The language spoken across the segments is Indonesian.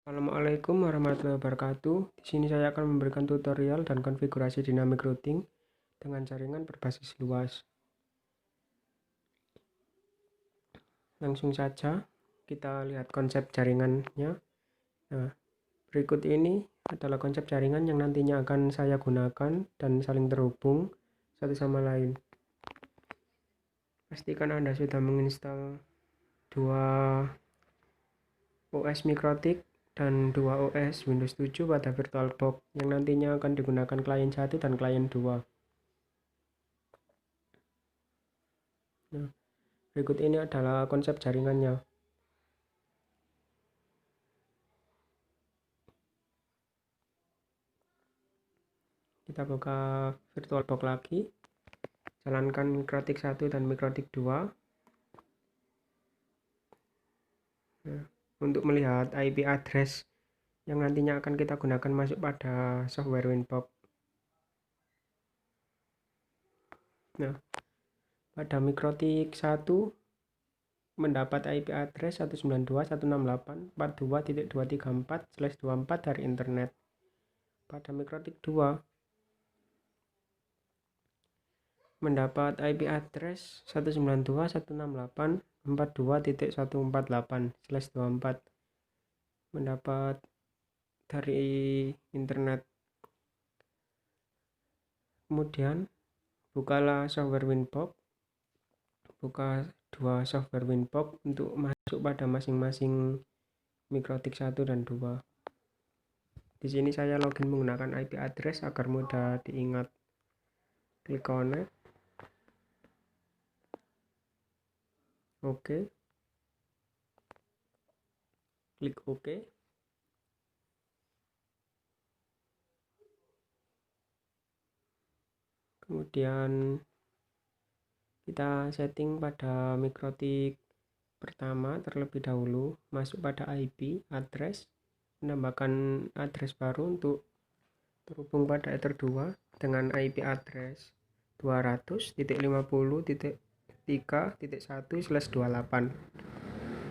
Assalamualaikum warahmatullahi wabarakatuh. Di sini saya akan memberikan tutorial dan konfigurasi dynamic routing dengan jaringan berbasis luas. Langsung saja kita lihat konsep jaringannya. Nah, berikut ini adalah konsep jaringan yang nantinya akan saya gunakan dan saling terhubung satu sama lain. Pastikan Anda sudah menginstal dua OS Mikrotik dan 2 OS Windows 7 pada VirtualBox yang nantinya akan digunakan klien 1 dan klien 2. Nah, berikut ini adalah konsep jaringannya. Kita buka VirtualBox lagi, jalankan Mikrotik 1 dan Mikrotik 2. Nah, untuk melihat IP address yang nantinya akan kita gunakan masuk pada software Winbox. Nah, pada Mikrotik 1 mendapat IP address 192.168.42.234/24 dari internet. Pada Mikrotik 2 mendapat IP address 192.168.42.148/24 mendapat dari internet. Kemudian bukalah software Winbox, buka dua software Winbox untuk masuk pada masing-masing Mikrotik 1 dan 2. Di sini saya login menggunakan IP address agar mudah diingat. Klik connect. Oke. Klik OK. Kemudian kita setting pada Mikrotik pertama terlebih dahulu, masuk pada IP address, menambahkan address baru untuk terhubung pada Ether 2 dengan IP address 200.50.3.1/28.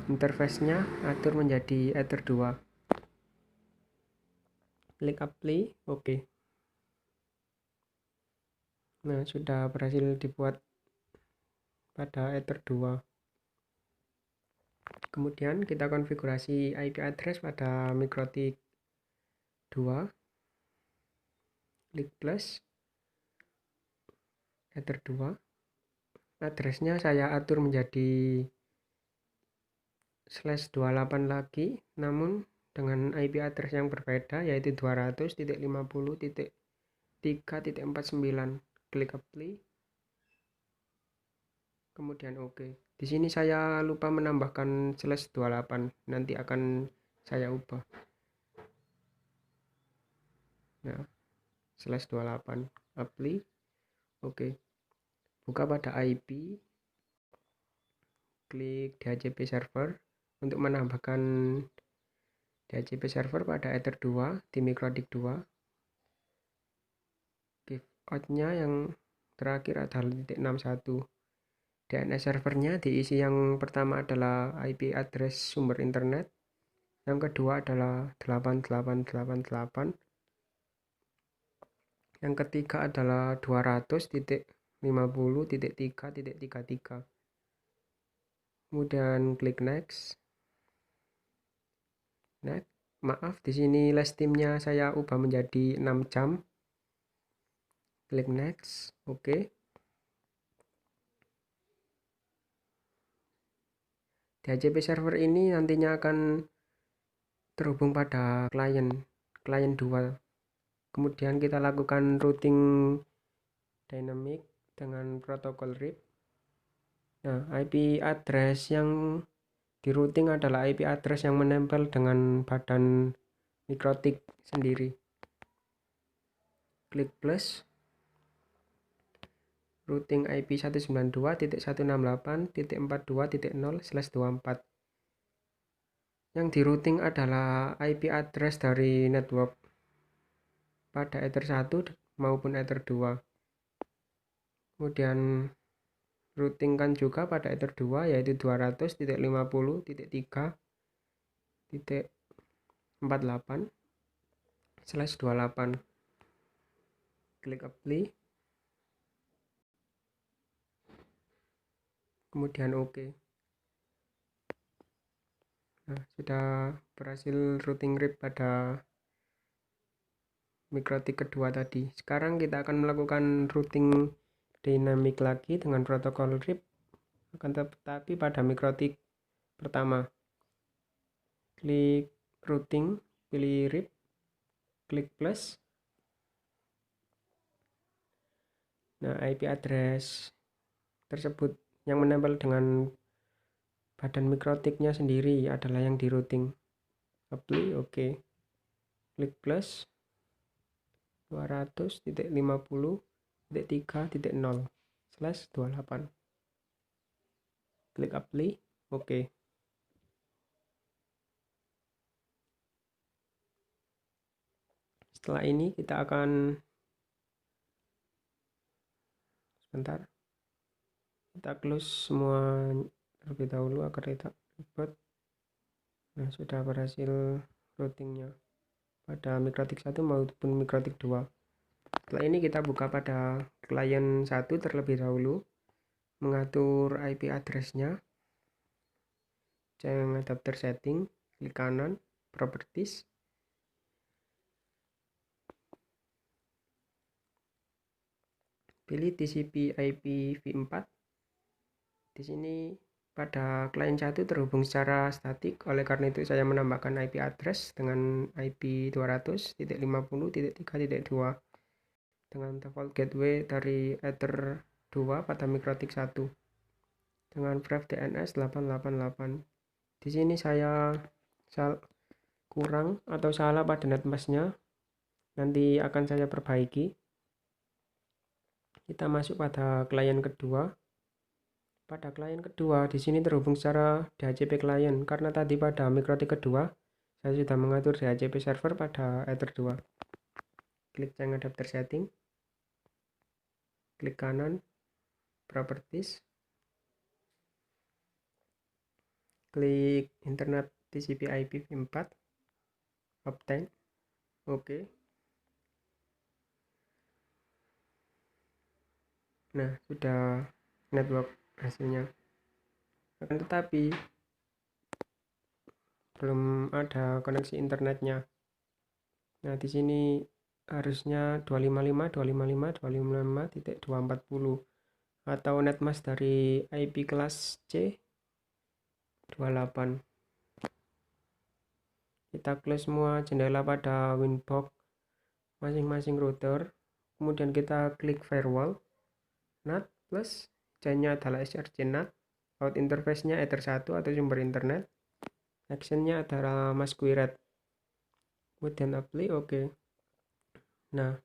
Interface-nya atur menjadi Ether 2. Klik apply, oke. Nah, sudah berhasil dibuat pada Ether 2. Kemudian kita konfigurasi IP address pada Mikrotik 2. Klik plus Ether 2. Addressnya saya atur menjadi /28 lagi, namun dengan IP address yang berbeda, yaitu 200.50.3.49. Klik apply, kemudian oke. Di sini saya lupa menambahkan /28, nanti akan saya ubah. Nah, /28 apply, oke. Buka pada IP, klik DHCP server untuk menambahkan DHCP server pada Ether 2 di Mikrotik 2. Give out-nya yang terakhir adalah .61. DNS servernya diisi, yang pertama adalah IP address sumber internet, yang kedua adalah 8888, yang ketiga adalah 200.50.3.33. Kemudian klik next. Maaf, di sini last time-nya saya ubah menjadi 6 jam. Klik next, oke. DHCP server ini nantinya akan terhubung pada klien 2. Kemudian kita lakukan routing dynamic dengan protokol RIP. Nah, IP address yang di routing adalah IP address yang menempel dengan badan Mikrotik sendiri. Klik plus. Routing IP 192.168.42.0/24. Yang di routing adalah IP address dari network pada Ether 1 maupun Ether 2. Kemudian routingkan juga pada Ether 2, yaitu 200.50.3.1/24. 48/28, klik apply, kemudian OK. Nah, sudah berhasil routing RIP pada mikrotik kedua tadi. Sekarang kita akan melakukan routing dynamic lagi dengan protokol RIP, akan tetapi pada mikrotik pertama. Klik routing, pilih RIP, klik plus. Nah, IP address tersebut yang menempel dengan badan mikrotiknya sendiri adalah yang di routing. Apply, OK. Klik plus 200.50.3.0/28. Klik apply, OK. Setelah ini kita akan kita close semua terlebih dahulu agar tidak ribet. Nah, sudah berhasil routingnya pada mikrotik 1 maupun mikrotik 2. Setelah ini kita buka pada klien 1 terlebih dahulu, mengatur IP address-nya, cek adapter setting, klik kanan, properties, pilih TCP IP v4. Di sini pada klien 1 terhubung secara statik, oleh karena itu saya menambahkan IP address dengan IP 200.50.3.2 dengan default gateway dari Ether 2 pada mikrotik 1 dengan pref DNS 888. Di sini saya kurang atau salah pada netmasknya, nanti akan saya perbaiki. Kita masuk pada klien kedua. Pada klien kedua di sini terhubung secara DHCP klien, karena tadi pada mikrotik kedua saya sudah mengatur DHCP server pada Ether 2. Klik change adapter setting, klik kanan, properties, klik internet TCP IP v4, obtain, OK. Nah, sudah network hasilnya. Akan tetapi belum ada koneksi internetnya. Nah, di sini harusnya 255.255.255.240 atau netmask dari IP kelas C 28. Kita close semua jendela pada Winbox masing-masing router, kemudian kita klik firewall, NAT plus, chainnya adalah SRC NAT, out interface-nya Ether 1 atau sumber internet, action-nya adalah masquerade, kemudian apply, OK. Nah,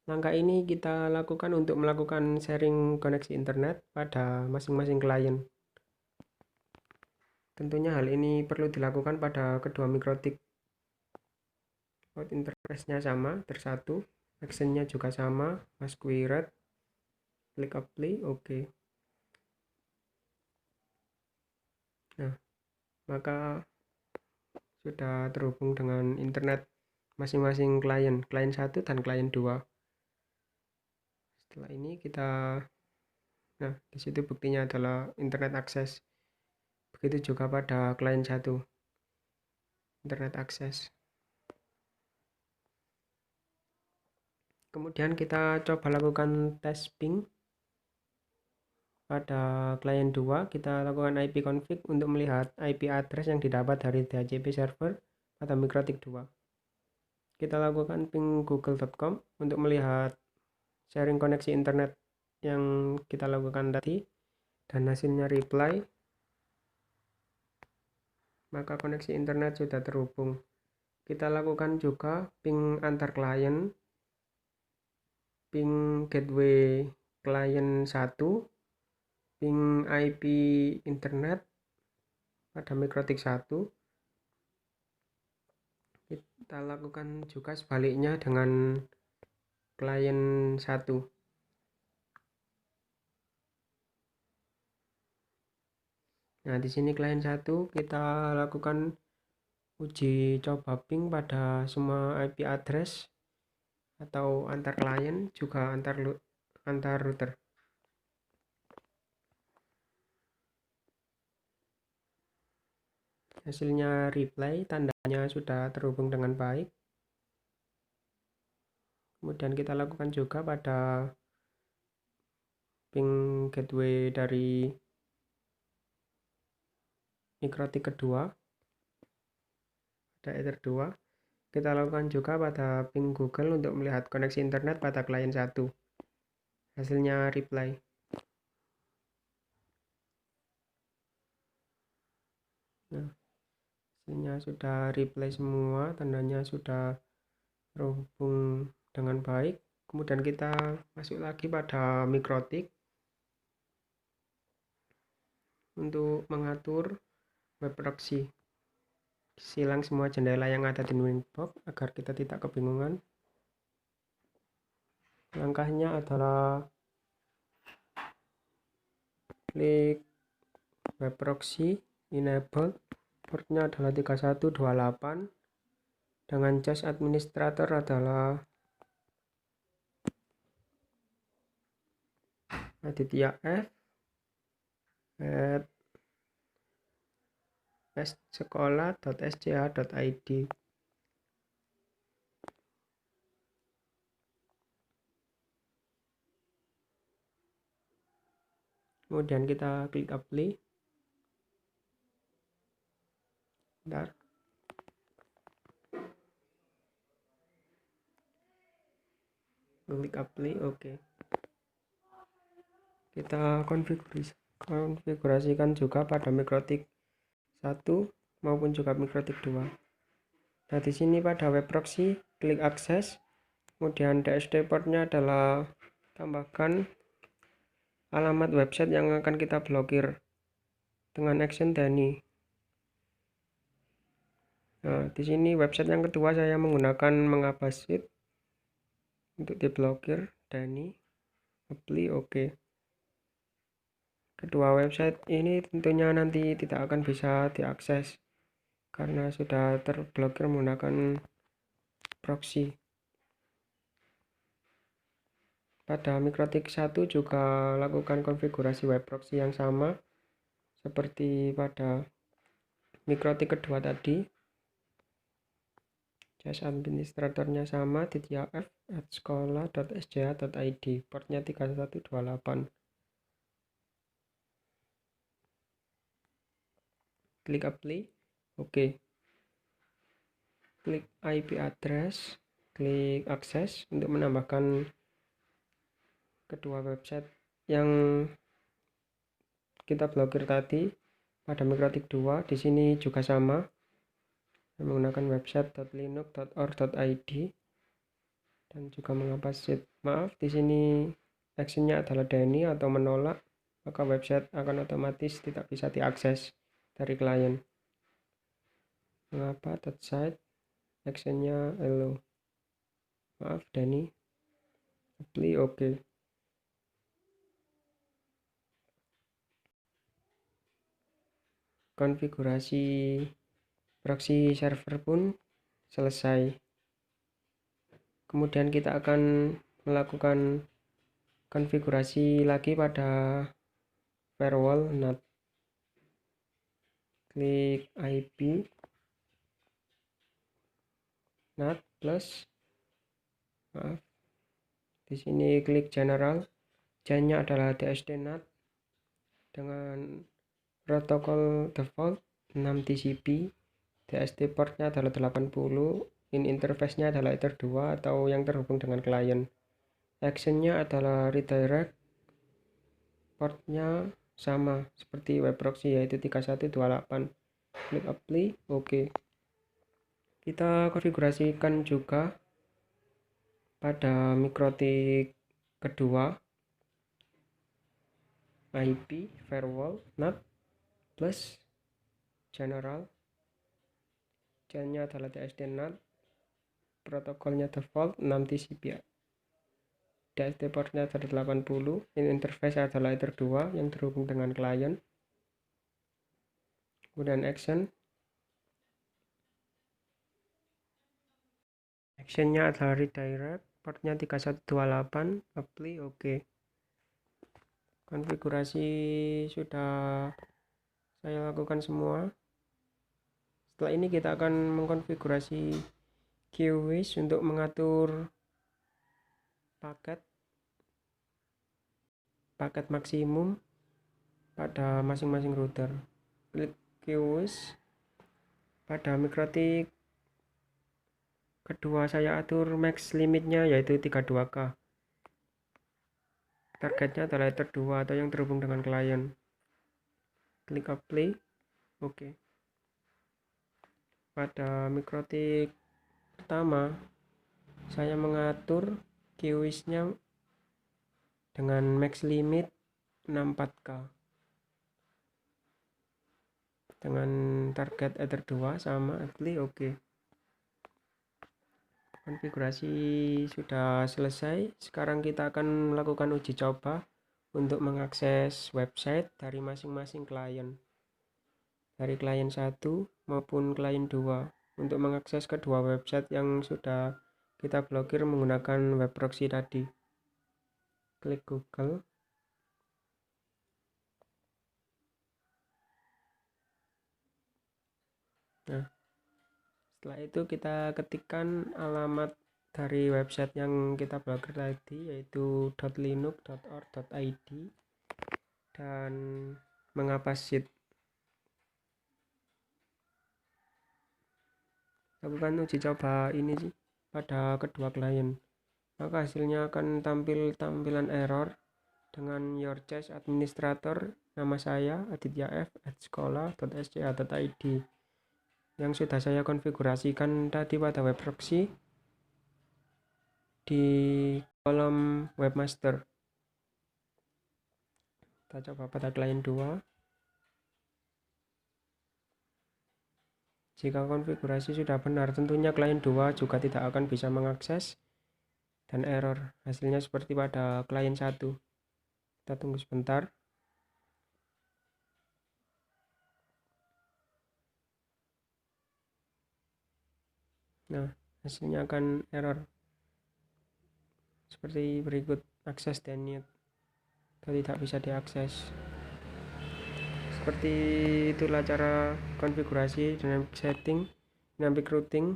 langkah ini kita lakukan untuk melakukan sharing koneksi internet pada masing-masing klien. Tentunya hal ini perlu dilakukan pada kedua mikrotik. Out interface-nya sama, tersatu, action-nya juga sama, masquerade, klik apply, OK. Nah, maka sudah terhubung dengan internet masing-masing klien 1 dan klien 2. Setelah ini kita, nah disitu buktinya adalah internet akses. Begitu juga pada klien 1, internet akses. Kemudian kita coba lakukan tes ping. Pada klien 2 kita lakukan IP config untuk melihat IP address yang didapat dari DHCP server pada mikrotik 2. Kita lakukan ping google.com untuk melihat sharing koneksi internet yang kita lakukan tadi, dan hasilnya reply, maka koneksi internet sudah terhubung. Kita lakukan juga ping antar klien, ping gateway klien 1, ping IP internet pada mikrotik 1. Kita lakukan juga sebaliknya dengan klien 1. Nah, di sini klien 1 kita lakukan uji coba ping pada semua IP address atau antar klien juga antar router. Hasilnya reply, tandanya sudah terhubung dengan baik. Kemudian kita lakukan juga pada ping gateway dari mikrotik kedua, ada Ether 2. Kita lakukan juga pada ping Google untuk melihat koneksi internet pada klien 1. Hasilnya reply. Nah, hasilnya sudah reply semua, tandanya sudah terhubung dengan baik. Kemudian kita masuk lagi pada mikrotik untuk mengatur web proxy. Silang semua jendela yang ada di Winbox agar kita tidak kebingungan. Langkahnya adalah klik web proxy, enable, portnya adalah 3128, dengan cas administrator adalah Aditya F @sekolah.sch.id. Kemudian kita klik apply. Bentar. Klik apply, oke. Kita konfigurasikan juga pada mikrotik 1 maupun juga mikrotik 2. Nah, di sini pada web proxy klik akses, kemudian DSD portnya adalah tambahkan alamat website yang akan kita blokir dengan action Dani. Nah, di sini website yang kedua saya menggunakan mengapa sheet untuk diblokir Dani. Apply, oke. Kedua website ini tentunya nanti tidak akan bisa diakses karena sudah terblokir menggunakan proxy. Pada mikrotik 1 juga lakukan konfigurasi web proxy yang sama seperti pada mikrotik kedua tadi. Jas administratornya sama, ditya@sekolah.scha.id, portnya 3128. Klik apply, oke. Klik IP address, klik akses untuk menambahkan kedua website yang kita blokir tadi pada mikrotik 2. Di sini juga sama, menggunakan website.linux.org.id dan juga mengapa sheet. Maaf, di sini actionnya adalah Dani atau menolak, maka website akan otomatis tidak bisa diakses dari klien. Mengapa site actionnya hello. Maaf Dani. Apply, oke. Konfigurasi proxy server pun selesai. Kemudian kita akan melakukan konfigurasi lagi pada firewall NAT. Klik IP NAT plus, maaf, di sini klik general, chainnya adalah DSD NAT dengan protokol default 6 TCP, DSD portnya adalah 80, in interface-nya adalah Ether 2 atau yang terhubung dengan klien. Actionnya adalah redirect, portnya sama seperti web proxy yaitu 3128. Klik apply, oke. Kita konfigurasikan juga pada mikrotik kedua IP firewall NAT plus general, chainnya adalah DSD NAT, protokolnya default 6 TCP, DSD portnya adalah 80, in interface adalah Ether 2 yang terhubung dengan klien. Kemudian action actionnya adalah redirect, portnya 3128, apply, oke. Konfigurasi sudah saya lakukan semua. Setelah ini kita akan mengkonfigurasi QoS untuk mengatur paket maksimum pada masing-masing router. Klik QoS. Pada mikrotik kedua saya atur max limitnya yaitu 32K. Targetnya adalah Ether 2 atau yang terhubung dengan klien. Klik apply, oke. Pada mikrotik pertama saya mengatur QoS nya dengan max limit 64K dengan target Ether 2 sama, apply, oke. Konfigurasi sudah selesai. Sekarang kita akan melakukan uji coba untuk mengakses website dari masing-masing klien, dari klien 1 maupun klien 2, untuk mengakses kedua website yang sudah kita blokir menggunakan web proxy tadi. Klik Google. Nah, setelah itu kita ketikkan alamat dari website yang kita blokir tadi, yaitu .linux.org.id dan mengapa sheet. Lakukan uji coba ini sih pada kedua klien, maka hasilnya akan tampil tampilan error dengan your choice administrator, nama saya Aditya F @sekolah.sca.id yang sudah saya konfigurasikan tadi pada web proxy di kolom webmaster. Kita coba pada klien 2. Jika konfigurasi sudah benar, tentunya klien 2 juga tidak akan bisa mengakses dan error. Hasilnya seperti pada klien 1. Kita tunggu sebentar. Nah, hasilnya akan error seperti berikut: akses denied atau tidak bisa diakses. Seperti itulah cara konfigurasi dynamic setting, dynamic routing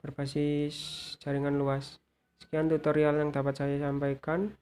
berbasis jaringan luas. Sekian tutorial yang dapat saya sampaikan.